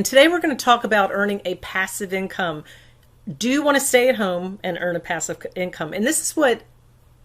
today we're going to talk about earning a passive income. Do you want to stay at home and earn a passive income? And this is what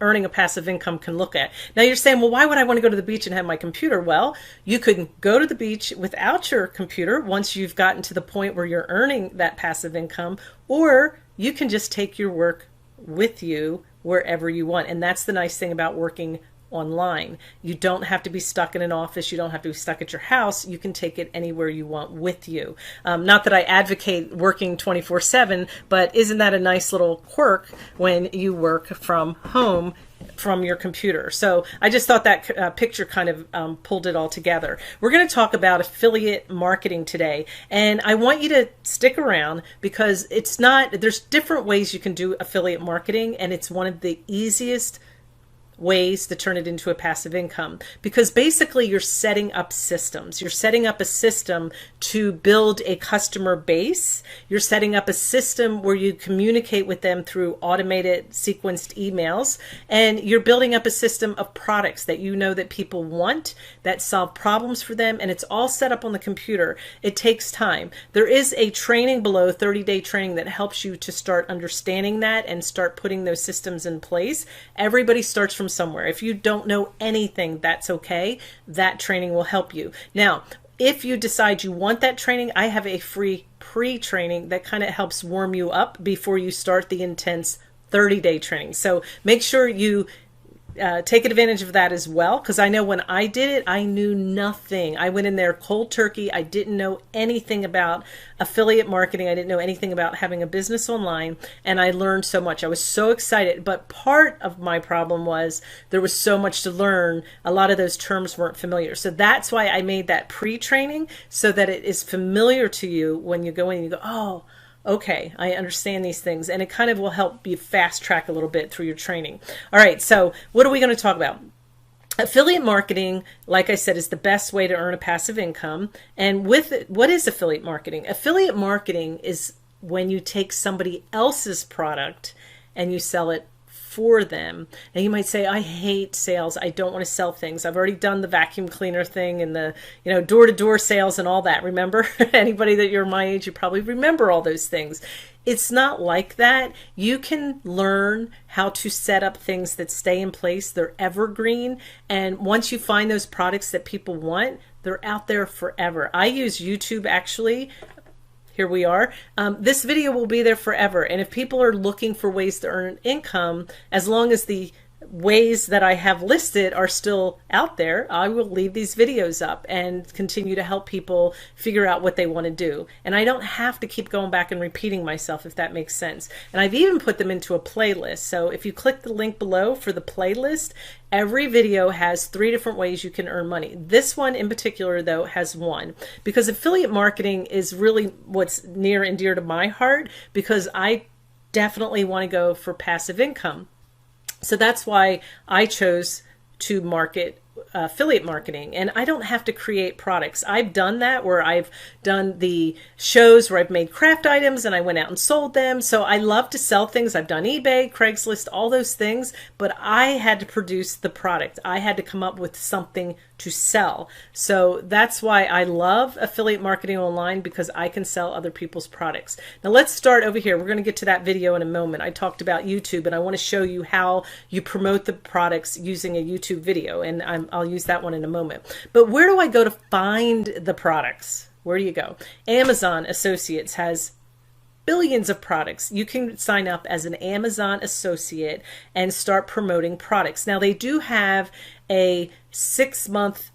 earning a passive income can look at. Now you're saying, well, why would I want to go to the beach and have my computer? Well, you could go to the beach without your computer once you've gotten to the point where you're earning that passive income, or you can just take your work with you wherever you want. And that's the nice thing about working online. You don't have to be stuck in an office. You don't have to be stuck at your house. You can take it anywhere you want with you. Not that I advocate working 24/7, but isn't that a nice little quirk when you work from home from your computer? So I just thought that picture kind of pulled it all together. We're going to talk about affiliate marketing today, and I want you to stick around because there's different ways you can do affiliate marketing, and it's one of the easiest ways to turn it into a passive income, because basically you're setting up systems. You're setting up a system to build a customer base. You're setting up a system where you communicate with them through automated sequenced emails, and you're building up a system of products that you know that people want, that solve problems for them, and it's all set up on the computer. It takes time. There is a training below, 30-day training, that helps you to start understanding that and start putting those systems in place. Everybody starts from somewhere. If you don't know anything, that's okay. That training will help you. Now, if you decide you want that training, I have a free pre-training that kind of helps warm you up before you start the intense 30-day training. So make sure you take advantage of that as well, because I know when I did it, I knew nothing. I went in there cold turkey. I didn't know anything about affiliate marketing. I didn't know anything about having a business online, and I learned so much. I was so excited, but part of my problem was there was so much to learn. A lot of those terms weren't familiar. So that's why I made that pre-training, so that it is familiar to you when you go in and you go, oh, okay, I understand these things, and it kind of will help you fast track a little bit through your training. All right, so what are we going to talk about? Affiliate marketing, like I said, is the best way to earn a passive income. And with it, what is affiliate marketing? Affiliate marketing is when you take somebody else's product and you sell it for them. Now you might say, I hate sales. I don't want to sell things. I've already done the vacuum cleaner thing and the door-to-door sales and all that. Remember? Anybody that you're my age, you probably remember all those things. It's not like that. You can learn how to set up things that stay in place. They're evergreen. And once you find those products that people want, they're out there forever. I use YouTube actually. Here we are. This video will be there forever. And if people are looking for ways to earn income, as long as the ways that I have listed are still out there, I will leave these videos up and continue to help people figure out what they want to do. And I don't have to keep going back and repeating myself, if that makes sense. And I've even put them into a playlist. So if you click the link below for the playlist, every video has 3 different ways you can earn money. This one in particular, though, has one, because affiliate marketing is really what's near and dear to my heart, because I definitely want to go for passive income. So that's why I chose to market affiliate marketing, and I don't have to create products. I've done that, where I've done the shows where I've made craft items and I went out and sold them. So I love to sell things. I've done eBay, Craigslist, all those things, but I had to produce the product. I had to come up with something to sell. So that's why I love affiliate marketing online, because I can sell other people's products. Now let's start over here. We're going to get to that video in a moment. I talked about YouTube, and I want to show you how you promote the products using a YouTube video, and I'll use that one in a moment. But where do I go to find the products? Where do you go? Amazon Associates has billions of products. You can sign up as an Amazon associate and start promoting products. Now they do have a 6-month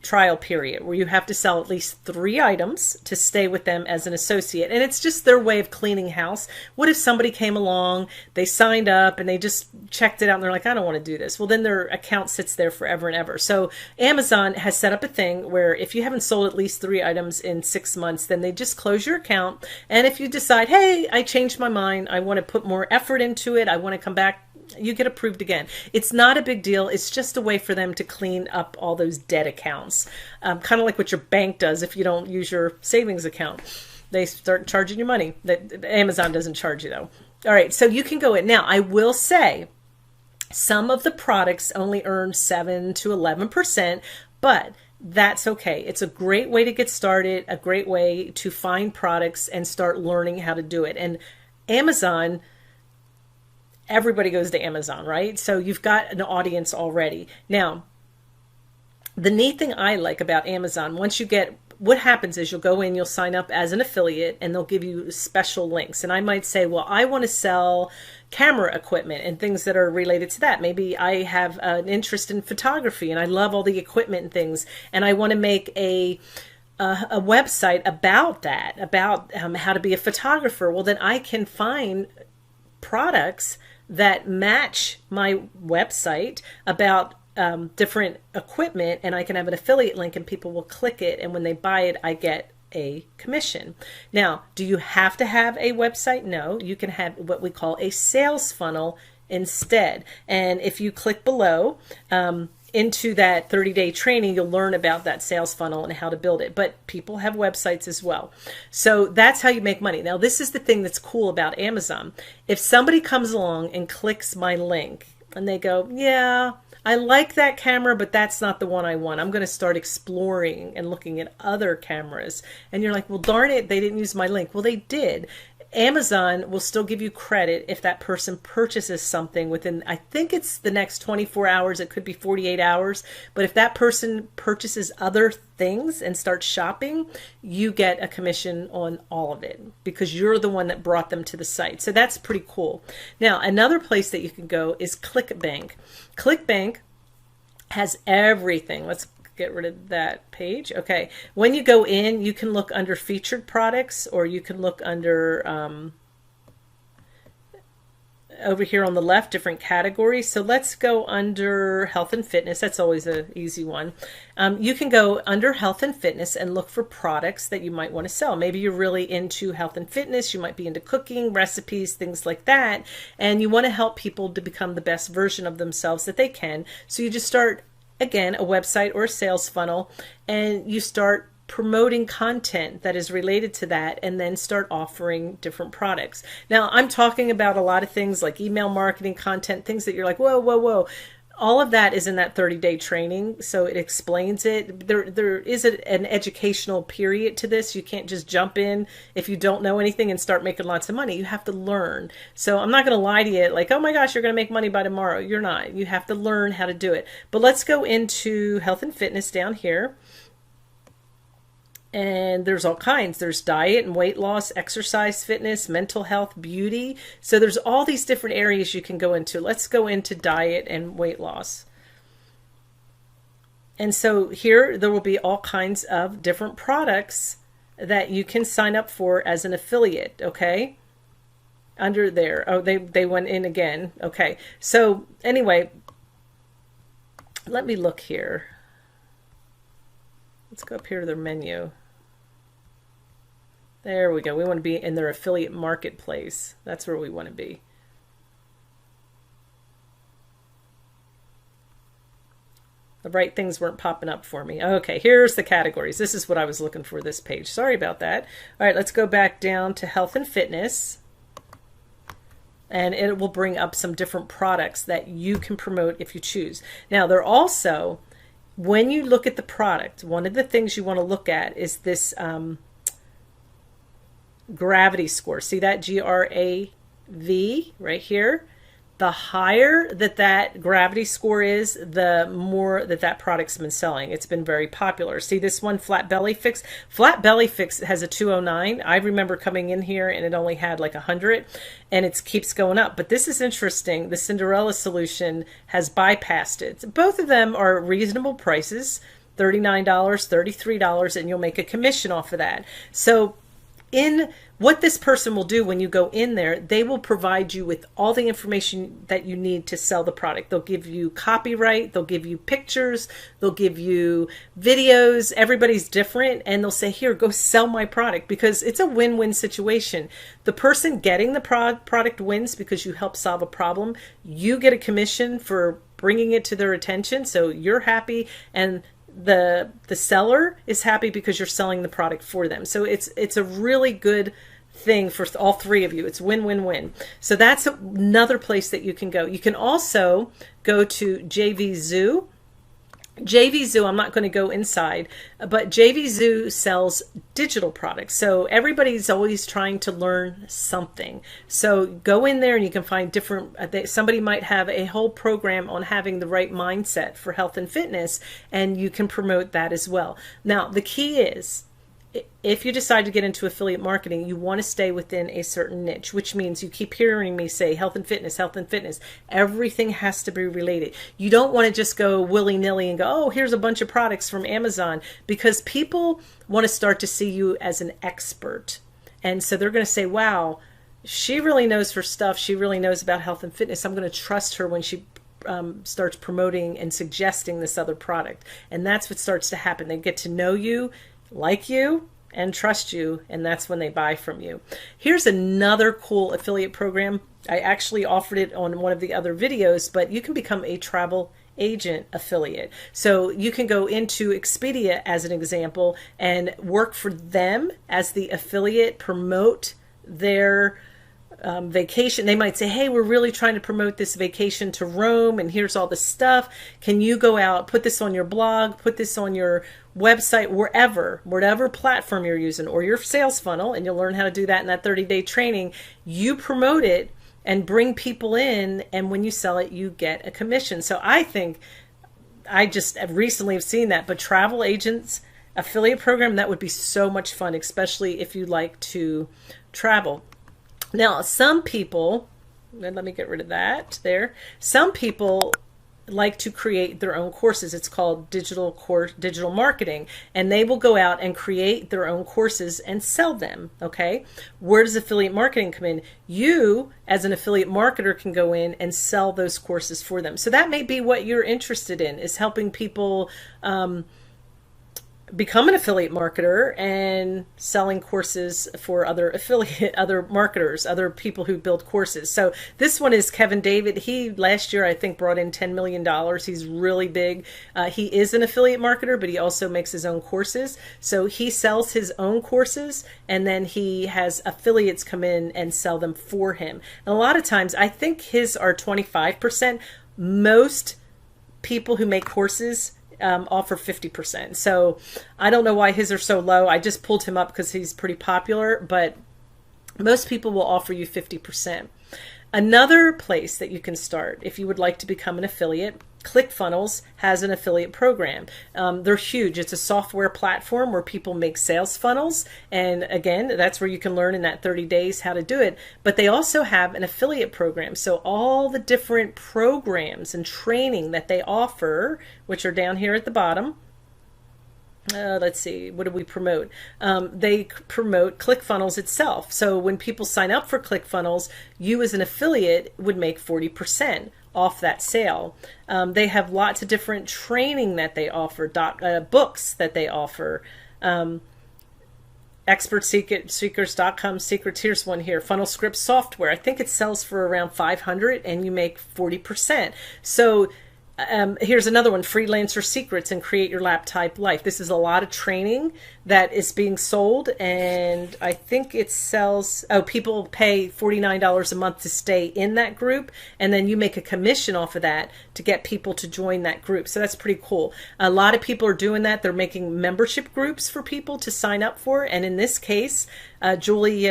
trial period where you have to sell at least 3 items to stay with them as an associate. And it's just their way of cleaning house. What if somebody came along, they signed up and they just checked it out and they're like, I don't want to do this. Well, then their account sits there forever and ever. So Amazon has set up a thing where if you haven't sold at least 3 items in 6 months, then they just close your account. And if you decide, hey, I changed my mind, I want to put more effort into it, I want to come back, you get approved again. It's not a big deal. It's just a way for them to clean up all those dead accounts. Kind of like what your bank does if you don't use your savings account. They start charging you money. Amazon doesn't charge you though. All right, so you can go in. Now, I will say some of the products only earn 7 to 11%, but that's okay. It's a great way to get started, a great way to find products and start learning how to do it. And Amazon, everybody goes to Amazon, right? So you've got an audience already. Now, the neat thing I like about Amazon, once you get, what happens is you'll go in, you'll sign up as an affiliate, and they'll give you special links. And I might say, well, I want to sell camera equipment and things that are related to that. Maybe I have an interest in photography and I love all the equipment and things, and I want to make a website about that, about how to be a photographer. Well, then I can find products that match my website about different equipment, and I can have an affiliate link and people will click it, and when they buy it, I get a commission. Now, do you have to have a website? No, you can have what we call a sales funnel instead. And if you click below into that 30-day training, you'll learn about that sales funnel and how to build it. But people have websites as well. So that's how you make money. Now, this is the thing that's cool about Amazon. If somebody comes along and clicks my link and they go, yeah, I like that camera, but that's not the one I want. I'm going to start exploring and looking at other cameras. And you're like, well, darn it, they didn't use my link. Well, they did. Amazon will still give you credit if that person purchases something within, I think it's the next 24 hours. It could be 48 hours. But if that person purchases other things and starts shopping, you get a commission on all of it because you're the one that brought them to the site. So that's pretty cool. Now, another place that you can go is ClickBank. ClickBank has everything. Let's get rid of that page. Okay. When you go in, you can look under featured products, or you can look under over here on the left, different categories. So let's go under health and fitness. That's always an easy one. You can go under health and fitness and look for products that you might want to sell. Maybe you're really into health and fitness. You might be into cooking, recipes, things like that. And you want to help people to become the best version of themselves that they can. So you just start, again, a website or a sales funnel, and you start promoting content that is related to that, and then start offering different products. Now, I'm talking about a lot of things like email marketing content, things that you're like, whoa, whoa, whoa. All of that is in that 30-day training, so it explains it. There is an educational period to this. You can't just jump in if you don't know anything and start making lots of money. You have to learn. So I'm not going to lie to you like, oh my gosh, you're going to make money by tomorrow. You're not. You have to learn how to do it. But let's go into health and fitness down here. And there's all kinds. There's diet and weight loss, exercise, fitness, mental health, beauty. So there's all these different areas you can go into. Let's go into diet and weight loss. And so here there will be all kinds of different products that you can sign up for as an affiliate, okay? Under there. Oh, they went in again. Okay. So anyway, let me look here. Let's go up here to their menu. There we go. We want to be in their affiliate marketplace. That's where we want to be. The right things weren't popping up for me. Okay, here's the categories. This is what I was looking for, this page. Sorry about that. All right, let's go back down to health and fitness. And it will bring up some different products that you can promote if you choose. Now, they're also, when you look at the product, one of the things you want to look at is this gravity score. See that G-R-A-V right here? The higher that gravity score is, the more that product's been selling. It's been very popular. See this one, Flat Belly Fix? Flat Belly Fix has a 209. I remember coming in here and it only had like 100, and it keeps going up. But this is interesting. The Cinderella solution has bypassed it. Both of them are reasonable prices, $39, $33, and you'll make a commission off of that. So in what this person will do when you go in there, they will provide you with all the information that you need to sell the product. They'll give you copyright, they'll give you pictures, they'll give you videos. Everybody's different, and they'll say, here, go sell my product, because it's a win-win situation. The person getting the product wins because you help solve a problem. You get a commission for bringing it to their attention, so you're happy, and the seller is happy because you're selling the product for them. So it's a really good thing for all three of you. It's win-win-win. So that's another place that you can go. You can also go to JV Zoo, JV I'm not going to go inside, but JV sells digital products. So everybody's always trying to learn something. So go in there and you can find different, somebody might have a whole program on having the right mindset for health and fitness, and you can promote that as well. Now, the key is, if you decide to get into affiliate marketing, you want to stay within a certain niche, which means you keep hearing me say health and fitness, health and fitness. Everything has to be related. You don't want to just go willy-nilly and go, oh, here's a bunch of products from Amazon, because people want to start to see you as an expert. And so they're going to say, wow, she really knows her stuff. She really knows about health and fitness. I'm going to trust her when she starts promoting and suggesting this other product. And that's what starts to happen. They get to know you, like you, and trust you, and that's when they buy from you. Here's another cool affiliate program. I actually offered it on one of the other videos, but you can become a travel agent affiliate. So you can go into Expedia as an example and work for them as the affiliate, promote their vacation. They might say, hey, we're really trying to promote this vacation to Rome, and here's all the stuff. Can you go out, put this on your blog, put this on your website, whatever platform you're using, or your sales funnel, and you'll learn how to do that in that 30-day training. You promote it and bring people in, and when you sell it, you get a commission. So I think, I just recently have seen that, but travel agents affiliate program, that would be so much fun, especially if you like to travel. Now, some people, let me get rid of that there. Some people like to create their own courses. It's called digital marketing, and they will go out and create their own courses and sell them. Okay, where does affiliate marketing come in? You, as an affiliate marketer, can go in and sell those courses for them. So that may be what you're interested in, is helping people become an affiliate marketer and selling courses for other marketers, other people who build courses. So this one is Kevin David. He last year, I think, brought in $10 million. He's really big. He is an affiliate marketer, but he also makes his own courses. So he sells his own courses, and then he has affiliates come in and sell them for him. And a lot of times, I think his are 25%. Most people who make courses offer 50%. So I don't know why his are so low. I just pulled him up because he's pretty popular, but most people will offer you 50%. Another place that you can start if you would like to become an affiliate, ClickFunnels has an affiliate program. They're huge. It's a software platform where people make sales funnels. And again, that's where you can learn in that 30 days how to do it. But they also have an affiliate program. So all the different programs and training that they offer, which are down here at the bottom, let's see, what do we promote? They promote ClickFunnels itself. So when people sign up for ClickFunnels, you as an affiliate would make 40% off that sale. They have lots of different training that they offer, books that they offer. ExpertSeekers.com secrets. Here's one here. Funnel script software. I think it sells for around $500 and you make 40%. So here's another one, Freelancer Secrets and Create Your Laptop Life. This is a lot of training that is being sold, and I think it sells, people pay $49 a month to stay in that group, and then you make a commission off of that to get people to join that group. So that's pretty cool. A lot of people are doing that. They're making membership groups for people to sign up for, and in this case, Julie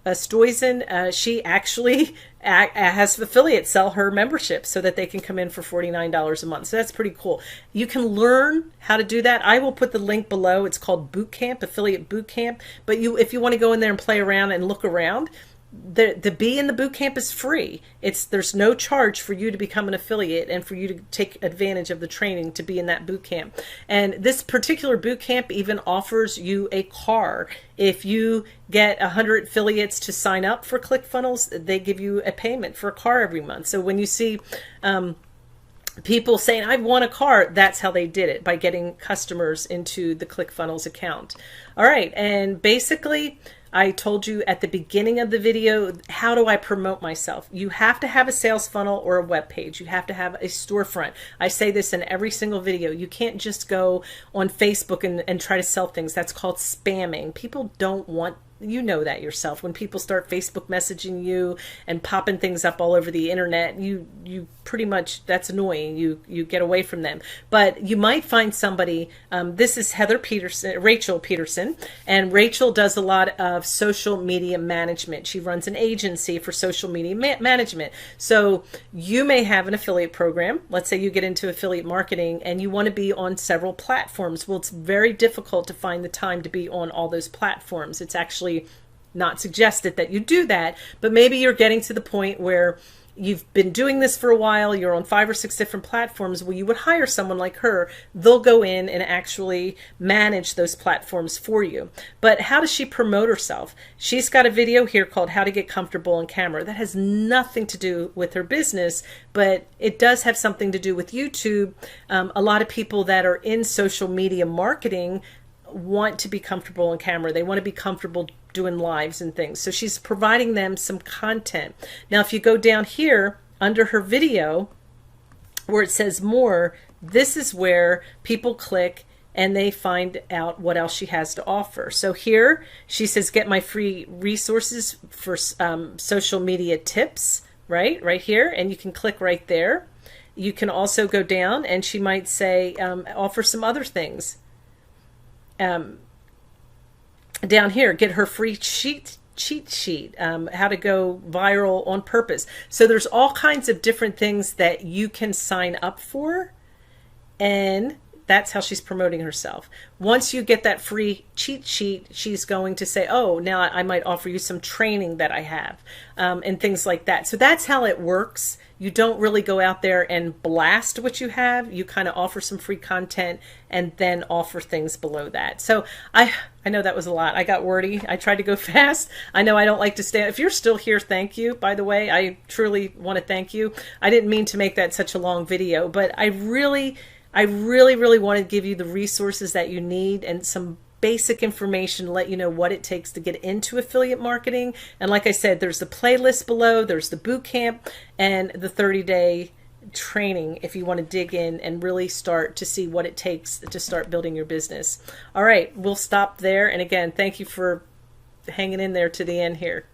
Stoizen, she actually has affiliates sell her membership so that they can come in for $49 a month. So that's pretty cool. You can learn how to do that. I will put the link below. It's called Bootcamp, Affiliate Bootcamp. But if you want to go in there and play around and look around, the be in the boot camp is free. There's no charge for you to become an affiliate and for you to take advantage of the training to be in that boot camp. And this particular boot camp even offers you a car. If you get 100 affiliates to sign up for ClickFunnels, they give you a payment for a car every month. So when you see people saying, I want a car, that's how they did it, by getting customers into the ClickFunnels account. All right, and basically, I told you at the beginning of the video, how do I promote myself? You have to have a sales funnel or a web page. You have to have a storefront. I say this in every single video. You can't just go on Facebook and try to sell things. That's called spamming. People don't want you know that yourself. When people start Facebook messaging you and popping things up all over the internet, you pretty much, that's annoying. You get away from them. But you might find somebody, this is Rachel Peterson, and Rachel does a lot of social media management. She runs an agency for social media management. So you may have an affiliate program. Let's say you get into affiliate marketing and you want to be on several platforms. Well, it's very difficult to find the time to be on all those platforms. It's actually not suggested that you do that, but maybe you're getting to the point where you've been doing this for a while, you're on 5 or 6 different platforms. Well, you would hire someone like her. They'll go in and actually manage those platforms for you. But how does she promote herself? She's got a video here called How to Get Comfortable on Camera. That has nothing to do with her business, but it does have something to do with YouTube. A lot of people that are in social media marketing want to be comfortable on camera. They want to be comfortable doing lives and things. So she's providing them some content. Now, if you go down here under her video where it says more, this is where people click and they find out what else she has to offer. So here she says, get my free resources for social media tips, right here. And you can click right there. You can also go down and she might say, offer some other things. Down here, get her free cheat sheet, how to go viral on purpose. So there's all kinds of different things that you can sign up for, and that's how she's promoting herself. Once you get that free cheat sheet, she's going to say, oh, now I might offer you some training that I have, and things like that. So that's how it works. You don't really go out there and blast what you have. You kind of offer some free content and then offer things below that. So I know that was a lot. I got wordy. I tried to go fast. I know I don't like to stay. If you're still here, thank you. By the way, I truly want to thank you. I didn't mean to make that such a long video, but I really want to give you the resources that you need and some basic information, let you know what it takes to get into affiliate marketing. And like I said, there's the playlist below, there's the boot camp, and the 30-day training if you want to dig in and really start to see what it takes to start building your business. All right, we'll stop there. And again, thank you for hanging in there to the end here.